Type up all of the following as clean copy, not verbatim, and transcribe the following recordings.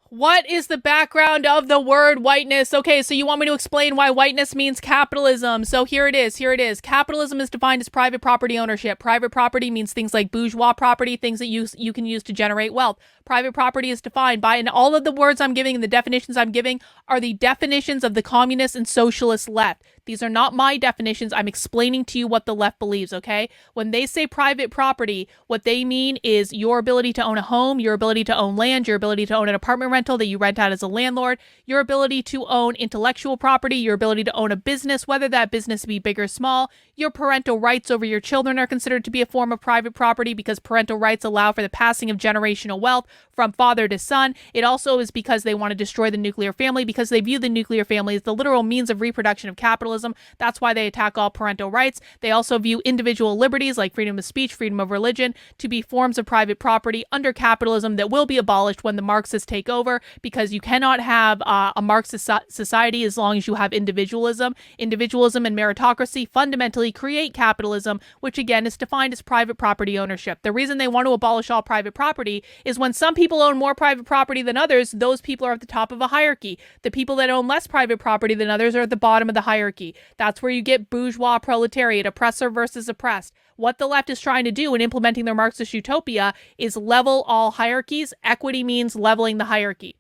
What is the background of the word whiteness? Okay, so you want me to explain why whiteness means capitalism. So here it is. Here it is. Capitalism is defined as private property ownership. Private property means things like bourgeois property, things that you can use to generate wealth. Private property is defined by, and all of the words I'm giving and the definitions I'm giving are the definitions of the communist and socialist left. These are not my definitions. I'm explaining to you what the left believes, okay? When they say private property, what they mean is your ability to own a home, your ability to own land, your ability to own an apartment rental that you rent out as a landlord, your ability to own intellectual property, your ability to own a business, whether that business be big or small. Your parental rights over your children are considered to be a form of private property because parental rights allow for the passing of generational wealth from father to son. It also is because they want to destroy the nuclear family because they view the nuclear family as the literal means of reproduction of capitalism. That's why they attack all parental rights. They also view individual liberties like freedom of speech, freedom of religion to be forms of private property under capitalism that will be abolished when the Marxists take over because you cannot have a Marxist society as long as you have individualism. Individualism and meritocracy fundamentally create capitalism, which again is defined as private property ownership. The reason they want to abolish all private property is when some people own more private property than others, those people are at the top of a hierarchy. The people that own less private property than others are at the bottom of the hierarchy. That's where you get bourgeois proletariat, oppressor versus oppressed. What the left is trying to do in implementing their Marxist utopia is level all hierarchies. Equity means leveling the hierarchy.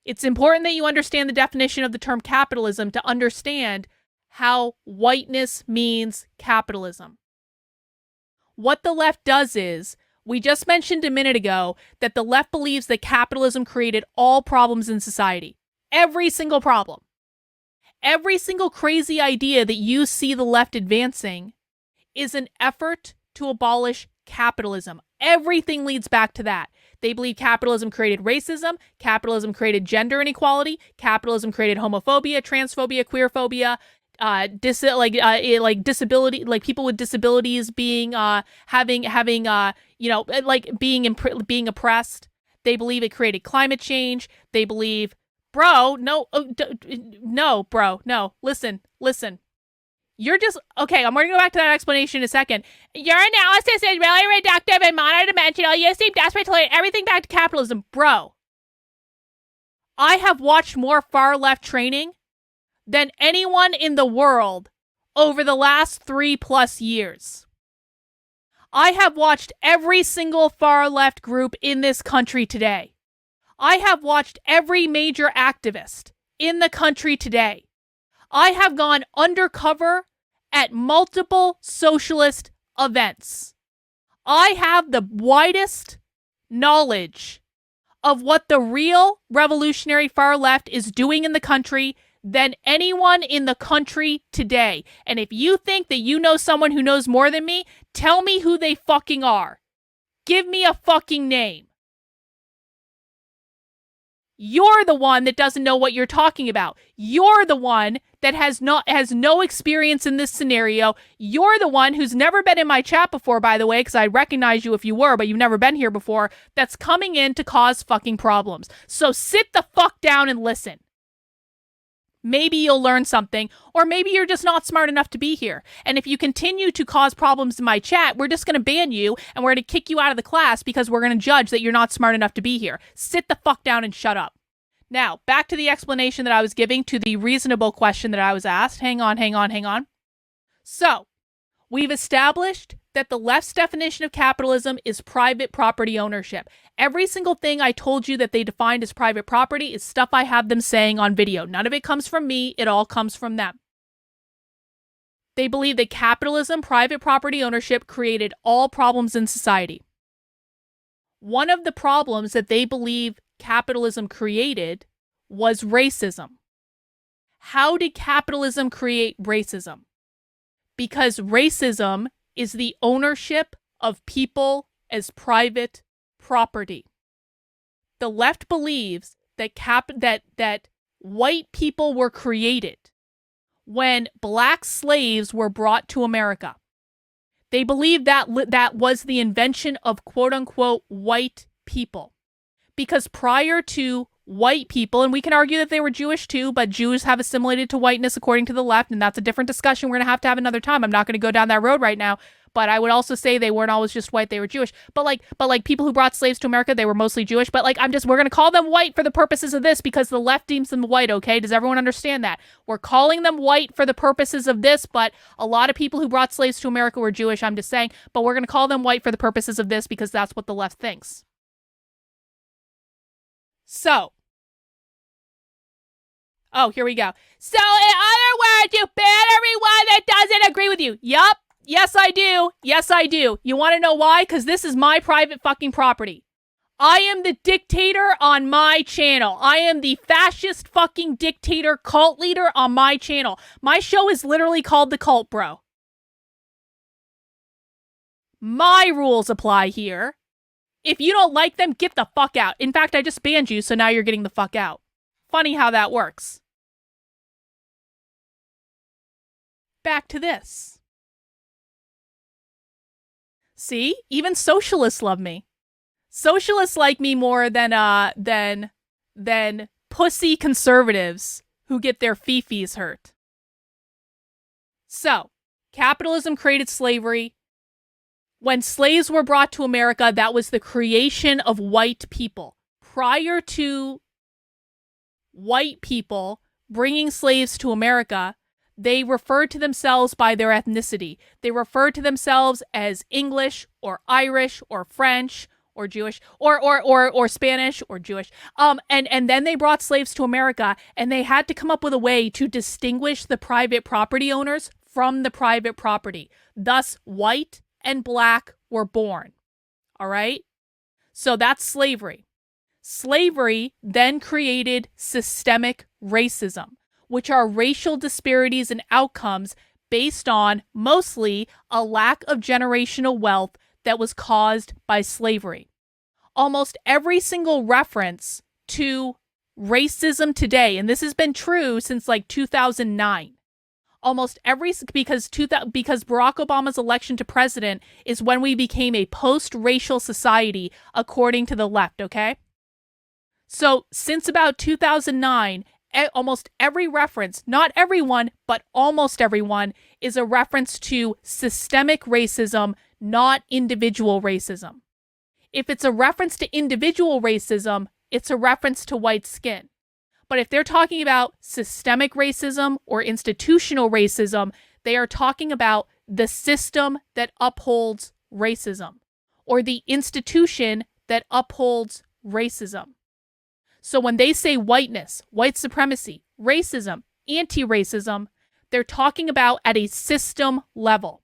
It's important that you understand the definition of the term capitalism to understand how whiteness means capitalism. What the left does is, we just mentioned a minute ago that the left believes that capitalism created all problems in society. Every single problem. Every single crazy idea that you see the left advancing is an effort to abolish capitalism. Everything leads back to that. They believe capitalism created racism, capitalism created gender inequality, capitalism created homophobia, transphobia, queerphobia, disability, like people with disabilities being being oppressed. They believe it created climate change. They believe, listen. You're just, okay, I'm going to go back to that explanation in a second. Your analysis is really reductive and monodimensional. You seem desperate to lay everything back to capitalism. Bro, I have watched more far-left training than anyone in the world over the last 3+ years. I have watched every single far-left group in this country today. I have watched every major activist in the country today. I have gone undercover at multiple socialist events. I have the widest knowledge of what the real revolutionary far left is doing in the country than anyone in the country today. And if you think that you know someone who knows more than me, tell me who they fucking are. Give me a fucking name. You're the one that doesn't know what you're talking about. You're the one that has no experience in this scenario. You're the one who's never been in my chat before, by the way, because I recognize you if you were, but you've never been here before, that's coming in to cause fucking problems. So sit the fuck down and listen. Maybe you'll learn something, or maybe you're just not smart enough to be here. And if you continue to cause problems in my chat, we're just going to ban you, and we're going to kick you out of the class because we're going to judge that you're not smart enough to be here. Sit the fuck down and shut up. Now, back to the explanation that I was giving to the reasonable question that I was asked. Hang on. So, we've established that the left's definition of capitalism is private property ownership. Every single thing I told you that they defined as private property is stuff I have them saying on video. None of it comes from me. It all comes from them. They believe that capitalism, private property ownership, created all problems in society. One of the problems that they believe capitalism created was racism. How did capitalism create racism? Because racism is the ownership of people as private property. The left believes that that white people were created when black slaves were brought to America. They believe that that was the invention of quote-unquote white people. Because prior to white people, and we can argue that they were Jewish too, but Jews have assimilated to whiteness according to the left, and that's a different discussion we're going to have another time. I'm not going to go down that road right now. But I would also say they weren't always just white, they were Jewish. But like people who brought slaves to America, they were mostly Jewish. But like we're gonna call them white for the purposes of this because the left deems them white, okay? Does everyone understand that? We're calling them white for the purposes of this, but a lot of people who brought slaves to America were Jewish, I'm just saying. But we're gonna call them white for the purposes of this because that's what the left thinks. So, oh, here we go. So, in other words, you ban everyone that doesn't agree with you. Yup. Yes, I do. Yes, I do. You want to know why? Because this is my private fucking property. I am the dictator on my channel. I am the fascist fucking dictator cult leader on my channel. My show is literally called The Cult, bro. My rules apply here. If you don't like them, get the fuck out. In fact, I just banned you, so now you're getting the fuck out. Funny how that works. Back to this. See? Even socialists love me. Socialists like me more than pussy conservatives who get their fifis hurt. So, capitalism created slavery. When slaves were brought to America, that was the creation of white people. Prior to white people bringing slaves to America, they referred to themselves by their ethnicity. They referred to themselves as English or Irish or French or Jewish or Spanish or Jewish. And then they brought slaves to America, and they had to come up with a way to distinguish the private property owners from the private property. Thus, white and black were born. All right? So that's slavery. Slavery then created systemic racism, which are racial disparities in outcomes based on mostly a lack of generational wealth that was caused by slavery. Almost every single reference to racism today, and this has been true since like 2009, because Barack Obama's election to president is when we became a post-racial society, according to the left, okay? So since about 2009, almost every reference, not everyone, but almost everyone, is a reference to systemic racism, not individual racism. If it's a reference to individual racism, it's a reference to white skin. But if they're talking about systemic racism or institutional racism, they are talking about the system that upholds racism or the institution that upholds racism. So when they say whiteness, white supremacy, racism, anti-racism, they're talking about at a system level.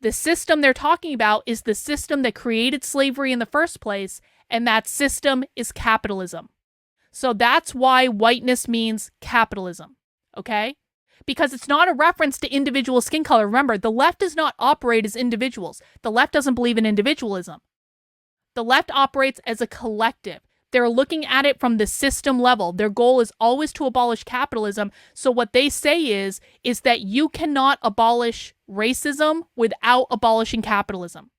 The system they're talking about is the system that created slavery in the first place, and that system is capitalism. So that's why whiteness means capitalism, okay? Because it's not a reference to individual skin color. Remember, the left does not operate as individuals. The left doesn't believe in individualism. The left operates as a collective. They're looking at it from the system level. Their goal is always to abolish capitalism. So what they say is that you cannot abolish racism without abolishing capitalism.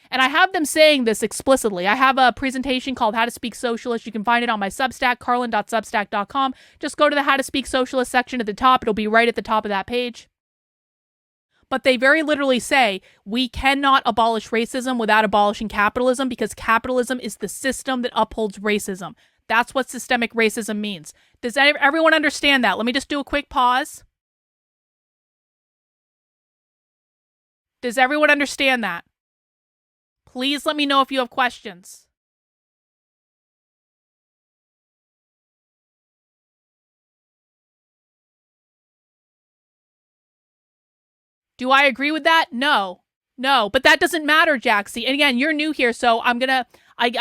And I have them saying this explicitly. I have a presentation called How to Speak Socialist. You can find it on my Substack, karlyn.substack.com. Just go to the How to Speak Socialist section at the top. It'll be right at the top of that page. But they very literally say, we cannot abolish racism without abolishing capitalism because capitalism is the system that upholds racism. That's what systemic racism means. Does everyone understand that? Let me just do a quick pause. Does everyone understand that? Please let me know if you have questions. Do I agree with that? No, but that doesn't matter, Jaxie. And again, you're new here, so I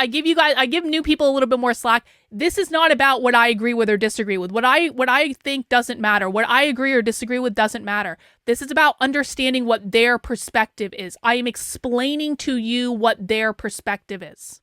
give new people a little bit more slack. This is not about what I agree with or disagree with. What I think doesn't matter. What I agree or disagree with doesn't matter. This is about understanding what their perspective is. I am explaining to you what their perspective is.